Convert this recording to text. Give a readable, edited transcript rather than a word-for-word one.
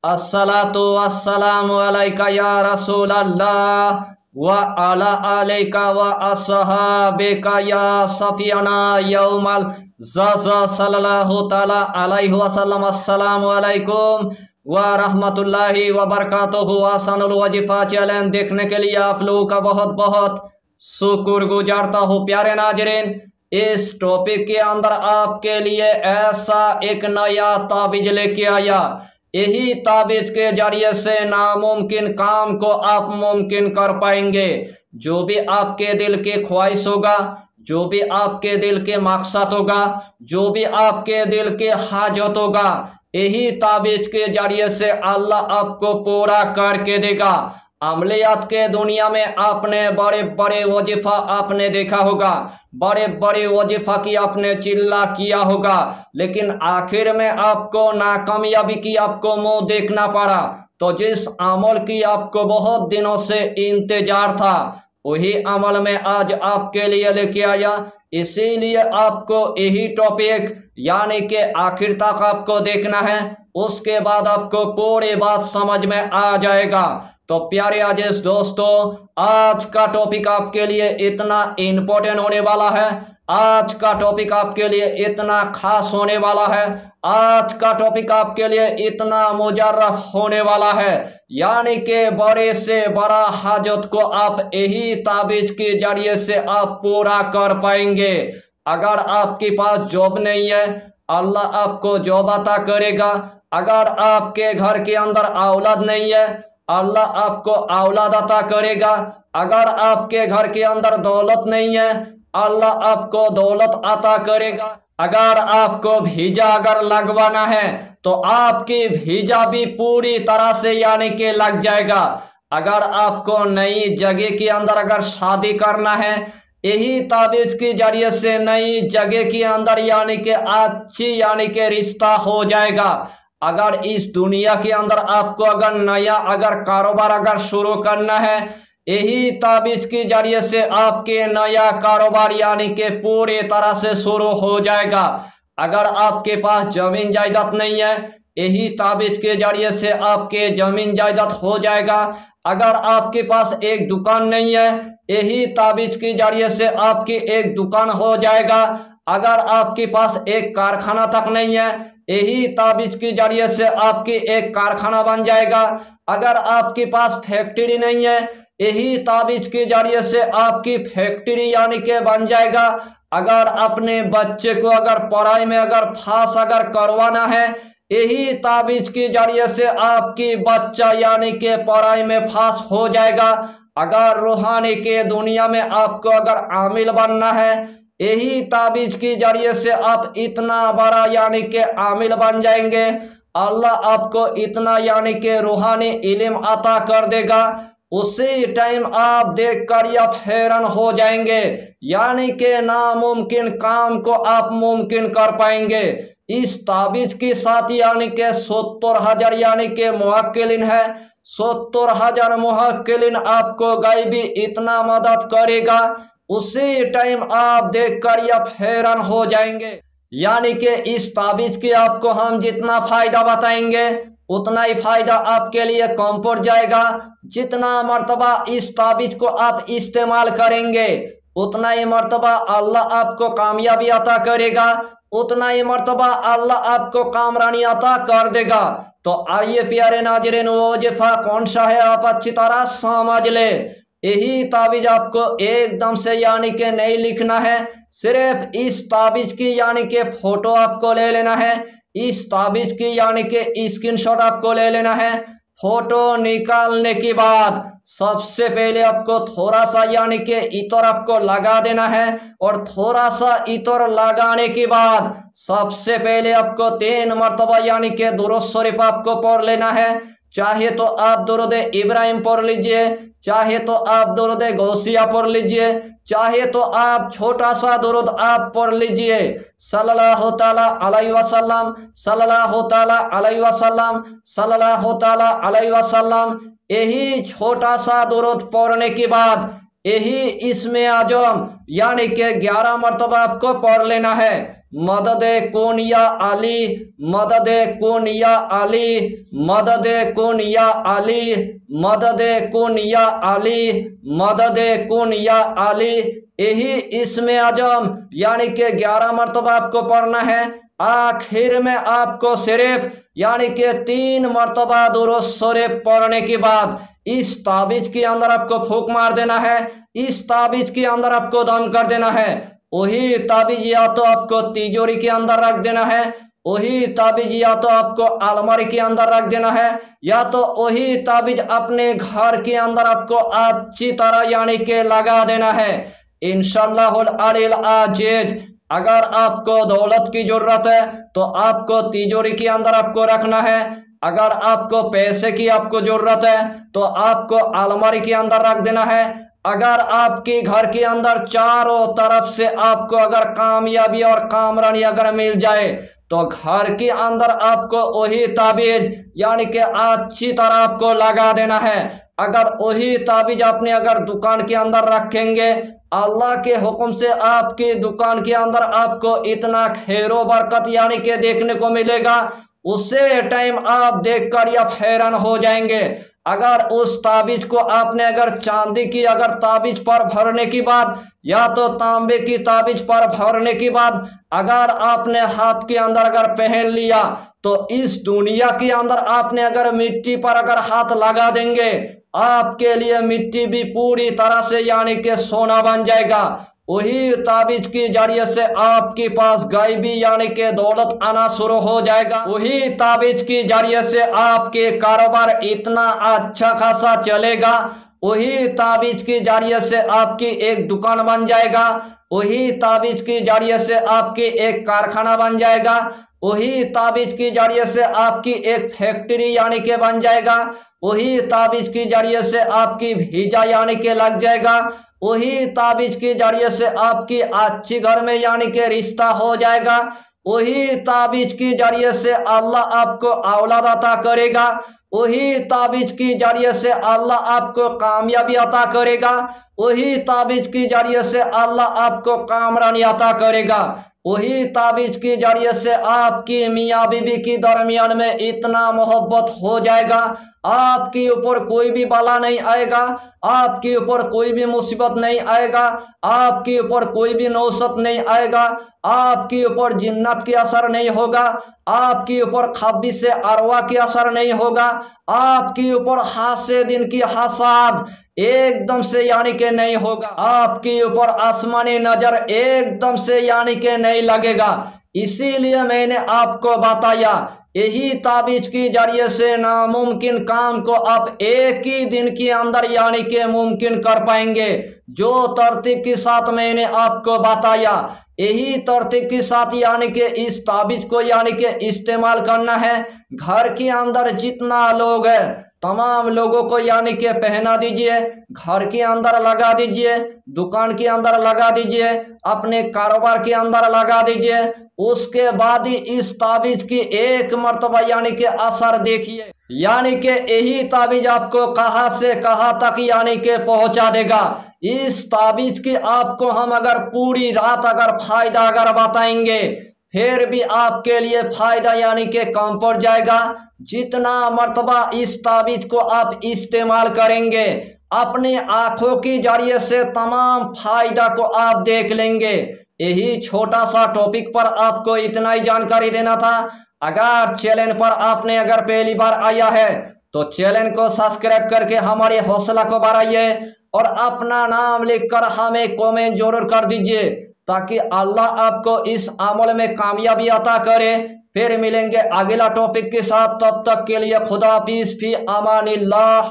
अस्सलातु वस्सलामु अलैका या रसूल अल्लाह व अला अलैका व अस्हाबिका या सफियाना यौमल ज़ज़ सल्लल्लाहु तआला अलैहि वसल्लम। अस्सलामु अलैकुम व रहमतुल्लाहि व बरकातुहू। आसानुल वजीफा चैनल देखने के लिए आप लोगों का बहुत बहुत शुक्र गुजारता हूँ। प्यारे नाज़रीन, इस टॉपिक के अंदर आपके लिए ऐसा एक नया ताबीज लेके आया। यही ताबीज के जरिए से नामुमकिन काम को आप मुमकिन कर पाएंगे। जो भी आपके दिल की ख्वाहिश होगा, जो भी आपके दिल के मकसद होगा, जो भी आपके दिल के हाजत होगा, यही ताबीज के जरिए से अल्लाह आपको पूरा करके देगा। अमलियात के दुनिया में आपने बड़े बड़े वजीफा आपने देखा होगा, बड़े बड़े वजीफा की आपने चिल्ला किया होगा, लेकिन आखिर में आपको नाकामयाबी की आपको मुंह देखना पड़ा। तो जिस अमल की आपको बहुत दिनों से इंतजार था, वही अमल में आज आपके लिए लेके आया। इसीलिए आपको यही टॉपिक यानी कि आखिर तक आपको देखना है, उसके बाद आपको पूरी बात समझ में आ जाएगा। तो प्यारे अजीज दोस्तों, आज का टॉपिक आपके लिए इतना इम्पोर्टेंट होने वाला है, आज का टॉपिक आपके लिए इतना खास होने वाला है, आज का टॉपिक आपके लिए इतना मुजर्रफ होने वाला है, यानी कि बड़े से बड़ा हाजत को आप यही ताबीज के जरिए से आप पूरा कर पाएंगे। अगर आपके पास जॉब नहीं है, अल्लाह आपको जॉब अता करेगा। अगर आपके घर के अंदर औलाद नहीं है, अल्लाह आपको औलाद अता करेगा। अगर आपके घर के अंदर दौलत नहीं है, अल्लाह आपको दौलत अता करेगा। अगर आपको वीजा अगर लगवाना है तो आपकी वीजा भी पूरी तरह से यानी कि लग जाएगा। अगर आपको नई जगह के अंदर अगर शादी करना है, यही ताबीज के जरिए से नई जगह के अंदर यानी कि अच्छी यानी कि रिश्ता हो जाएगा। अगर इस दुनिया के अंदर आपको अगर नया अगर कारोबार अगर शुरू करना है, यही ताबीज के जरिए से आपके नया कारोबार यानी कि पूरी तरह से शुरू हो जाएगा। अगर आपके पास जमीन जायदाद नहीं है, यही ताबीज के जरिए से आपके जमीन जायदाद हो जाएगा। अगर आपके पास एक दुकान नहीं है, यही ताबीज के जरिए से आपकी एक दुकान हो जाएगा। अगर आपके पास एक कारखाना तक नहीं है, यही ताबीज के जरिए से आपकी एक कारखाना बन जाएगा। अगर आपके पास फैक्ट्री नहीं है, यही ताबीज के जरिए से आपकी फैक्ट्री यानी कि बन जाएगा। अगर अपने बच्चे को अगर पढ़ाई में अगर पास अगर करवाना है, यही ताबीज के जरिए से आपकी बच्चा यानी कि पढ़ाई में पास हो जाएगा। अगर रूहानी के दुनिया में आपको अगर आमिल बनना है, यही ताबीज के जरिए से आप इतना बड़ा यानी कि आमिल बन जाएंगे। अल्लाह आपको इतना यानी कि रूहानी इल्म अता कर देगा, उसी टाइम आप देख कर आप हैरान हो जाएंगे, यानी कि नामुमकिन काम को आप मुमकिन कर पाएंगे। इस ताबीज के साथ यानी कि 70,000 यानी कि मुवक्किलीन है, 70,000 मुवक्किलीन आपको गायबी इतना मदद करेगा, उसी टाइम आप देखकर आप हैरान हो जाएंगे। यानी कि इस ताबीज के आपको हम जितना फायदा बताएंगे, उतना ही फायदा आपके लिए कम पड़ जाएगा। जितना मर्तबा इस ताबीज को आप इस्तेमाल करेंगे, उतना ही मर्तबा अल्लाह आपको कामयाबी अता करेगा, उतना ही मर्तबा अल्लाह आपको कामरानी अता कर देगा। तो आइए प्यारे नाज़रीन, वो वजीफा कौन सा है आप अच्छी तरह समझ ले। यही ताबीज आपको एकदम से यानी कि नहीं लिखना है, सिर्फ इस ताबीज की यानी कि फोटो आपको ले लेना है, इस ताबीज की यानी कि स्क्रीनशॉट आपको ले लेना है। फोटो निकालने के बाद सबसे पहले आपको थोड़ा सा यानी कि इतर आपको लगा देना है, और थोड़ा सा इतर लगाने के बाद सबसे पहले आपको 3 मरतबा यानी कि दुरूद शरीफ आपको पढ़ लेना है। चाहे तो आप दुरूद इब्राहिम पढ़ लीजिए, चाहे तो आप दुरूद गौसिया पढ़ लीजिए, चाहे तो आप छोटा सा दुरूद आप पढ़ लीजिए, सल्लल्लाहु ताला अलैहि वसल्लम, सल्लल्लाहु ताला अलैहि वसल्लम, सल्लल्लाहु ताला अलैहि वसल्लम। यही छोटा सा दुरूद पढ़ने के बाद यही इसमें आजम यानी कि 11 मरतबा आपको पढ़ लेना है। मदद कुन या अली, मदद कुन या अली, मदद कुन या अली, मदद कुन या अली, मदद कुन या अली। यही इसमें आजम यानी कि 11 मरतबा आपको पढ़ना है। आखिर में आपको सिर्फ यानी कि 3 मरतबा दुरूद शरीफ पढ़ने के बाद इस ताबीज के अंदर आपको फूंक मार देना है। इस ताबीज के अंदर आपको दम कर देना है। वही ताबीज या तो आपको तिजोरी के अंदर रख देना है, वही ताबीज या तो आपको अलमारी के अंदर रख देना है, या तो वही ताबीज अपने घर के अंदर आपको अच्छी तरह यानी कि लगा देना है। इंशाअल्लाहुल अलील अजीज अगर आपको दौलत की जरूरत है तो आपको तिजोरी के अंदर आपको रखना है। अगर आपको पैसे की आपको जरूरत है तो आपको अलमारी के अंदर रख देना है। अगर आपके घर के अंदर चारों तरफ से आपको अगर कामयाबी और कामरानी अगर मिल जाए तो घर के अंदर आपको वही ताबीज यानी कि अच्छी तरह आपको लगा देना है। अगर वही ताबीज आपने अगर दुकान के अंदर रखेंगे, अल्लाह के हुक्म से आपकी दुकान के अंदर आपको इतना खैरो बरकत यानी कि देखने को मिलेगा, उसे टाइम आप देखकर आप हैरान हो जाएंगे। अगर उस ताबीज को आपने अगर चांदी की अगर ताबीज पर भरने के बाद या तो तांबे की ताबीज पर भरने के बाद अगर आपने हाथ के अंदर अगर पहन लिया तो इस दुनिया के अंदर आपने अगर मिट्टी पर अगर हाथ लगा देंगे, आपके लिए मिट्टी भी पूरी तरह से यानी कि सोना बन जाएगा। वही ताबीज की जरिए से आपके पास गायबी यानी कि दौलत आना शुरू हो जाएगा। वही ताबीज की जरिए से आपके कारोबार इतना अच्छा खासा चलेगा। वही ताबीज की जरिए से आपकी एक दुकान बन जाएगा। वही ताबीज की जरिए से आपकी एक कारखाना बन जाएगा। वही ताबीज की जरिए से आपकी एक फैक्ट्री यानी कि बन जाएगा। वही ताबीज की जरिए से आपकी वीजा यानी कि लग जाएगा। वही ताबीज के जरिए से आपकी अच्छी घर में यानी कि रिश्ता हो जाएगा। वही ताबीज की जरिए से अल्लाह आपको औलाद अता करेगा। वही ताबीज की जरिए से अल्लाह आपको कामयाबी अता करेगा। वही ताबीज की जरिए से अल्लाह आपको कामरानी अता करेगा। वही ताबीज के जरिए से आपकी मियाँ बीबी के दरमियान में इतना मोहब्बत हो जाएगा, आपके ऊपर कोई भी बला नहीं आएगा, आपके ऊपर कोई भी मुसीबत नहीं आएगा, आपके ऊपर कोई भी नौसत नहीं आएगा, आपके ऊपर जिन्नत के असर नहीं होगा, आपके ऊपर खब्बी से अरवा के असर नहीं होगा, आपके ऊपर हासे दिन की हसाद एकदम से यानी कि नहीं होगा, आपके ऊपर आसमानी नजर एकदम से यानी कि नहीं लगेगा। इसीलिए मैंने आपको बताया यही ताबीज की जरिए से नामुमकिन काम को आप एक ही दिन के अंदर यानी कि मुमकिन कर पाएंगे। जो तरतीब के साथ मैंने आपको बताया यही तरतीब के साथ यानी कि इस ताबीज को यानी कि इस्तेमाल करना है। घर के अंदर जितना लोग है तमाम लोगों को यानी कि पहना दीजिए, घर के अंदर लगा दीजिए, दुकान के अंदर लगा दीजिए, अपने कारोबार के अंदर लगा दीजिए। उसके बाद ही इस ताबीज की एक मर्तबा यानी कि असर देखिए, यानी कि यही ताबीज आपको कहाँ से कहाँ तक यानी कि पहुंचा देगा। इस ताबीज की आपको हम अगर पूरी रात अगर फायदा अगर बताएंगे फिर भी आपके लिए फायदा यानी कि कम पड़ जाएगा। जितना मर्तबा इस ताबीज को आप इस्तेमाल करेंगे अपने आंखों की जरिए से तमाम फायदा को आप देख लेंगे। यही छोटा सा टॉपिक पर आपको इतना ही जानकारी देना था। अगर चैनल पर आपने अगर पहली बार आया है तो चैनल को सब्सक्राइब करके हमारे हौसला को बढ़ाइए और अपना नाम लिखकर हमें कमेंट जरूर कर दीजिए ताकि अल्लाह आपको इस अमल में कामयाबी अता करे। फिर मिलेंगे अगला टॉपिक के साथ, तब तक के लिए खुदा हाफिज़, फी अमानिल्लाह।